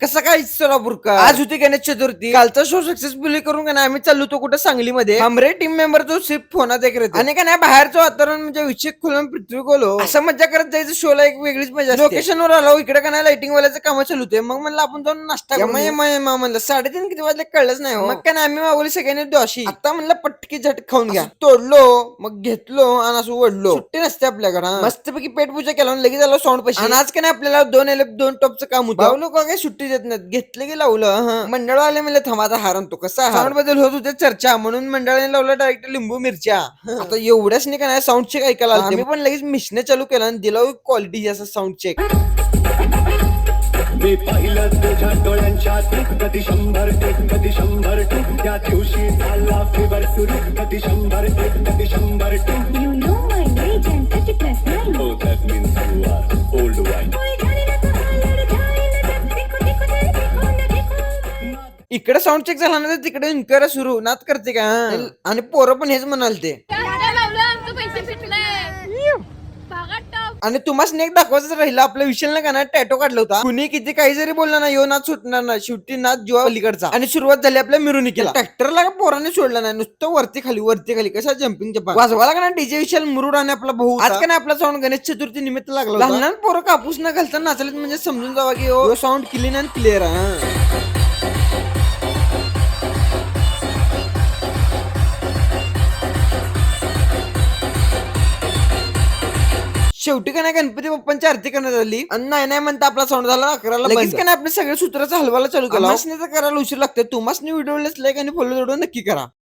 कसं काय सोलापूरकर आज होती गणेश चतुर्थी कालचा शो सक्सेसफुली करून का नाही आम्ही चाललो होतो कुठं सांगलीमध्ये हमरे टीम मेंबर तो सिर्फ फोनात एक रहते आणि का नाही बाहेरचं वातावरण म्हणजे विषय खुलून पृथ्वी गोलो असं मजा करत जायचं शोला एक वेगळीच मजा लोकेशनवर आलो इकडे का नाही लाइटिंग वाल्याचं काम चालू होते मग म्हणलं आपण जाऊन नाश्ता म्हणलं 3:30 किती वाजले कळलंच नाही मग काय नाही आम्ही मागवली सगळ्यांनी दोशी आता म्हणलं पटकी झट खाऊन घ्या तोडलो मग घेतलो आणि असं ओढलो सुट्टी नसते आपल्याकडे मस्तपैकी पेटपूजा केला आणि लगेच आलो साऊंड पैसे आणि आज का नाही आपल्याला 2 टॉपचं काम होतं लोक काय सुट्टी देत नाहीत घेतले की लावलं मंडळ आले म्हणले थांबाचा हारण तो कसा साऊंड बद्दल होत होते चर्चा म्हणून मंडळाने लावलं डायरेक्ट लिंबू मिरच्या आता एवढ्याच नाही का नाही साऊंड चेक ऐकायला आम्ही पण लगेच मिशने चालू केला आणि दिला क्वालिटी असं साऊंड चेक मी पाहिलं तुझ्या डोळ्यांच्या कधी 100 त्या दिवशी झाला फिवर सुरू कधी 100 You know my age and 30 plus 9. Oh, that means you are old wine. इकडे साऊंड चेक झाला ना तर तिकडे इन्क्वायरी सुरू नात करते का आणि पोरं पण हेच म्हणाल ते आणि तुम्हाला स्नेक दाखवायचं राहिलं आपल्या विषयाला का ना टॅटो काढला होता कुणी किती काही जरी बोलला ना यो नाच सुटणार ना शेवटी नाच जीवा अलीकडचा आणि सुरुवात झाली आपल्या मिरवणुकीला ट्रॅक्टरला पोराने सोडलं नाही नुसतं वरती खाली कशा जम्पिंग जपा वाजवाला का ना डीजे विशाल मुरुड आणि आपला भाऊ आज का नाही आपला साऊंड गणेश चतुर्थी निमित्त लागला लहान पोरं कापूस न घालता नाचलेत म्हणजे समजून जावा की साऊंड क्लीन अँड क्लिअर आहे शेवटी का नाही गणपती बाप्पांची आरती करण्यात आली आणि नाही म्हणता आपला साऊंड झाला 11ला लगेच का नाही आपल्या सगळ्या सूत्राचा हलवायला चालू केला करायला उशीर लागते तुम्हाला व्हिडिओ लाईक आणि फॉलो नक्की करा.